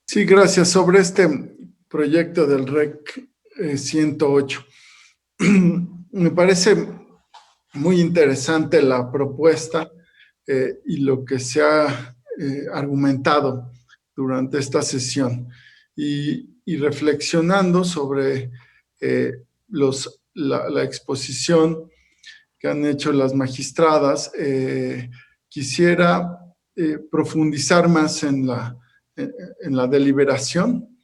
Sí, gracias. Sobre este proyecto del REC 108, me parece muy interesante la propuesta y lo que se ha argumentado durante esta sesión. Y reflexionando sobre la exposición que han hecho las magistradas, quisiera profundizar más en la deliberación,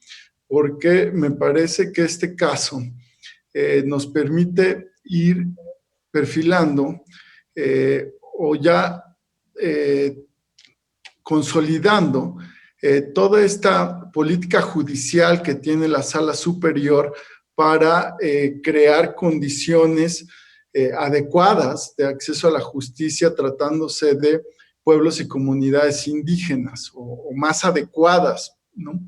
porque me parece que este caso nos permite ir perfilando o ya consolidando toda esta política judicial que tiene la Sala Superior para crear condiciones adecuadas de acceso a la justicia tratándose de pueblos y comunidades indígenas o más adecuadas, ¿no?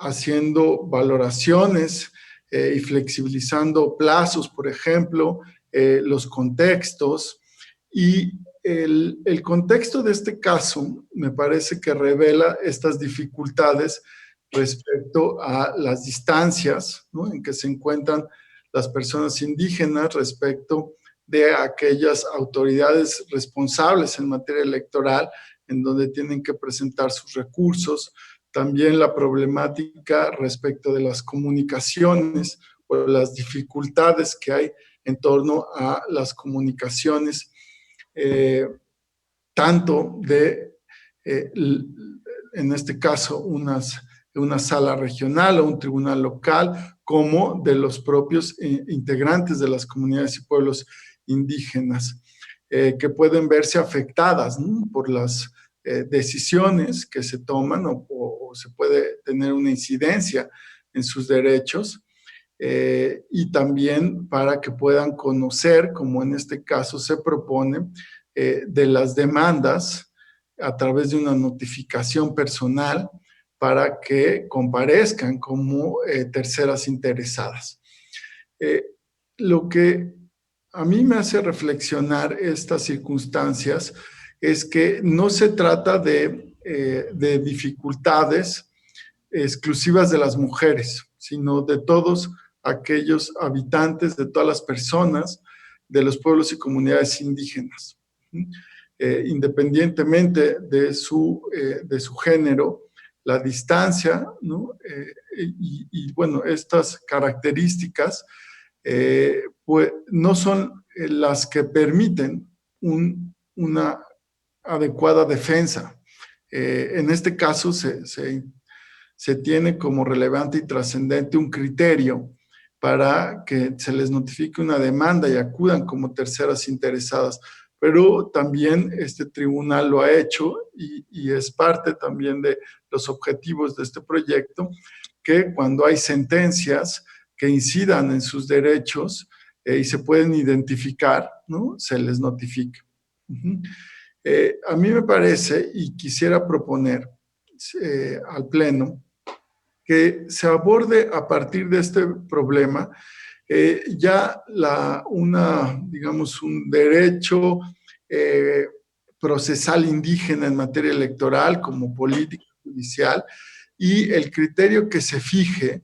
Haciendo valoraciones y flexibilizando plazos, por ejemplo, los contextos. Y el contexto de este caso me parece que revela estas dificultades respecto a las distancias, ¿no?, en que se encuentran las personas indígenas respecto de aquellas autoridades responsables en materia electoral, en donde tienen que presentar sus recursos. También la problemática respecto de las comunicaciones o las dificultades que hay en torno a las comunicaciones, tanto de, en este caso, una sala regional o un tribunal local, como de los propios integrantes de las comunidades y pueblos indígenas, que pueden verse afectadas, ¿no?, por las decisiones que se toman o se puede tener una incidencia en sus derechos, y también para que puedan conocer, como en este caso se propone, de las demandas a través de una notificación personal para que comparezcan como terceras interesadas. Lo que a mí me hace reflexionar estas circunstancias es que no se trata de dificultades exclusivas de las mujeres, sino de todos aquellos habitantes, de todas las personas de los pueblos y comunidades indígenas, independientemente de su género, la distancia, ¿no? Y bueno, estas características pues no son las que permiten una adecuada defensa. En este caso se tiene como relevante y trascendente un criterio para que se les notifique una demanda y acudan como terceras interesadas. Pero también este tribunal lo ha hecho y es parte también de los objetivos de este proyecto, que cuando hay sentencias que incidan en sus derechos y se pueden identificar, ¿no?, se les notifica. A mí me parece, y quisiera proponer al Pleno, que se aborde a partir de este problema ya digamos, un derecho procesal indígena en materia electoral como política judicial, y el criterio que se fije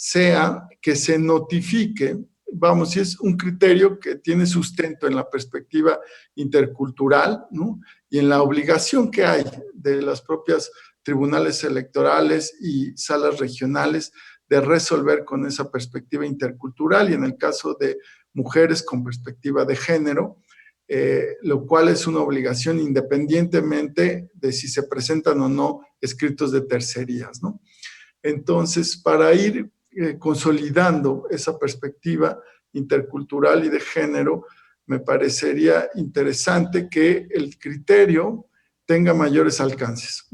sea que se notifique, vamos, si es un criterio que tiene sustento en la perspectiva intercultural, ¿no?, y en la obligación que hay de las propias tribunales electorales y salas regionales de resolver con esa perspectiva intercultural, y en el caso de mujeres con perspectiva de género, lo cual es una obligación independientemente de si se presentan o no escritos de tercerías, ¿no? Entonces, para ir consolidando esa perspectiva intercultural y de género, me parecería interesante que el criterio tenga mayores alcances.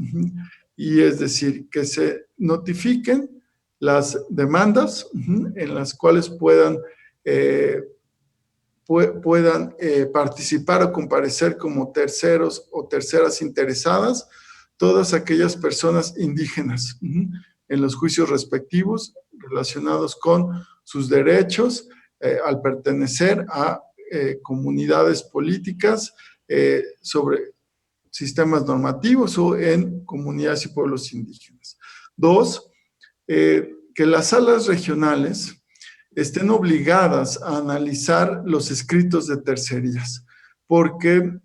Y es decir, que se notifiquen las demandas en las cuales puedan participar o comparecer como terceros o terceras interesadas todas aquellas personas indígenas en los juicios respectivos relacionados con sus derechos al pertenecer a comunidades políticas sistemas normativos o en comunidades y pueblos indígenas. Dos, que las salas regionales estén obligadas a analizar los escritos de tercerías, porque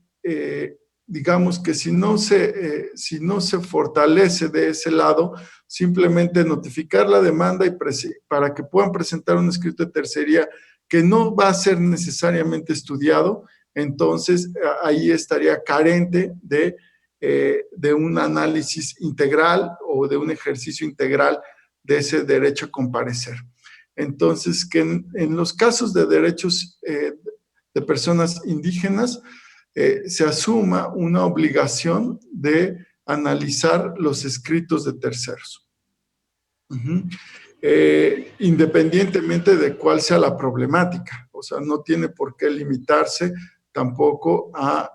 digamos que si no se fortalece de ese lado, simplemente notificar la demanda y para que puedan presentar un escrito de tercería que no va a ser necesariamente estudiado, entonces ahí estaría carente de un análisis integral o de un ejercicio integral de ese derecho a comparecer. Entonces, que en los casos de derechos de personas indígenas se asuma una obligación de analizar los escritos de terceros. Independientemente de cuál sea la problemática. O sea, no tiene por qué limitarse tampoco a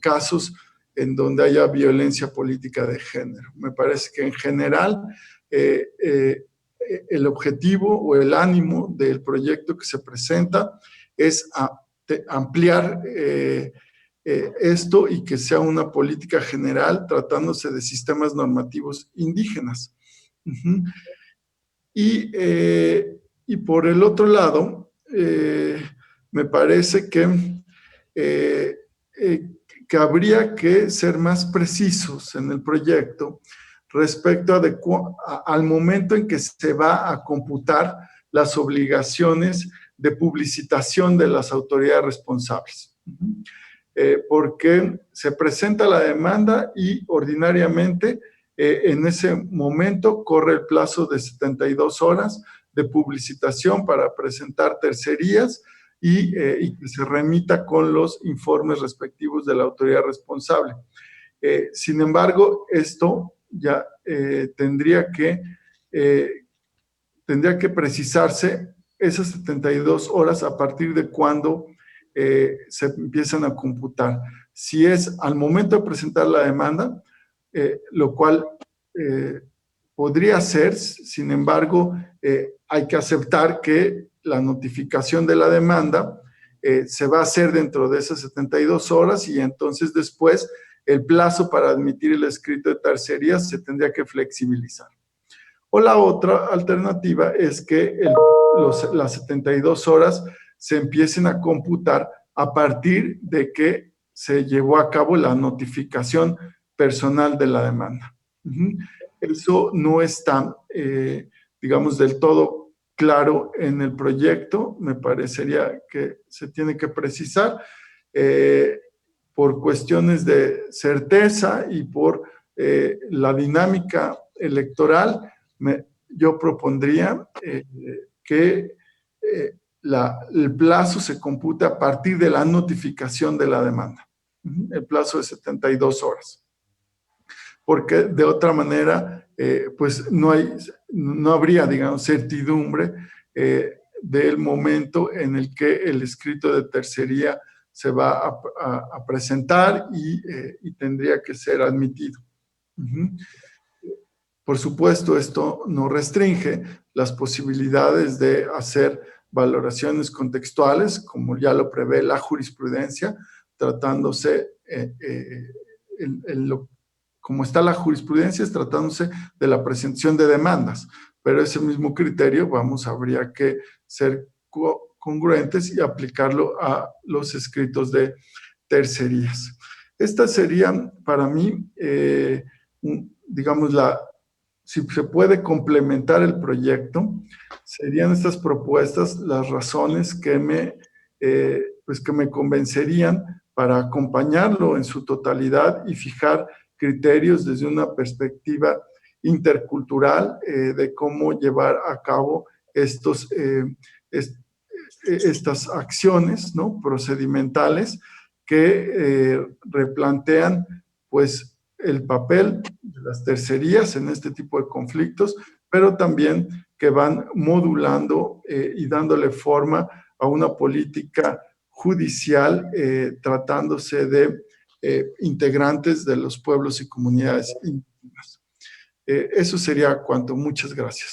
casos en donde haya violencia política de género. Me parece que en general el objetivo o el ánimo del proyecto que se presenta es ampliar esto y que sea una política general tratándose de sistemas normativos indígenas. Y por el otro lado, me parece que habría que ser más precisos en el proyecto respecto al momento en que se va a computar las obligaciones de publicitación de las autoridades responsables. Porque se presenta la demanda y ordinariamente en ese momento corre el plazo de 72 horas de publicitación para presentar tercerías y que se remita con los informes respectivos de la autoridad responsable. Sin embargo, esto ya tendría que precisarse esas 72 horas a partir de cuando se empiezan a computar. Si es al momento de presentar la demanda, lo cual podría ser, sin embargo, hay que aceptar que la notificación de la demanda se va a hacer dentro de esas 72 horas y entonces después el plazo para admitir el escrito de tercerías se tendría que flexibilizar. O la otra alternativa es que las 72 horas se empiecen a computar a partir de que se llevó a cabo la notificación personal de la demanda. Eso no está, digamos, del todo claro en el proyecto. Me parecería que se tiene que precisar por cuestiones de certeza y por la dinámica electoral. Yo propondría que el plazo se compute a partir de la notificación de la demanda, el plazo de 72 horas. Porque de otra manera, pues no habría, digamos, certidumbre del momento en el que el escrito de tercería se va a presentar y tendría que ser admitido. Por supuesto, esto no restringe las posibilidades de hacer valoraciones contextuales, como ya lo prevé la jurisprudencia, tratándose, como está la jurisprudencia, es tratándose de la presentación de demandas, pero ese mismo criterio, habría que ser congruentes y aplicarlo a los escritos de tercerías. Esta sería, para mí, digamos, si se puede complementar el proyecto, serían estas propuestas las razones que me convencerían para acompañarlo en su totalidad y fijar criterios desde una perspectiva intercultural de cómo llevar a cabo estas acciones, ¿no?, procedimentales que replantean, pues, el papel de las tercerías en este tipo de conflictos, pero también que van modulando y dándole forma a una política judicial tratándose de integrantes de los pueblos y comunidades indígenas. Eso sería cuanto. Muchas gracias.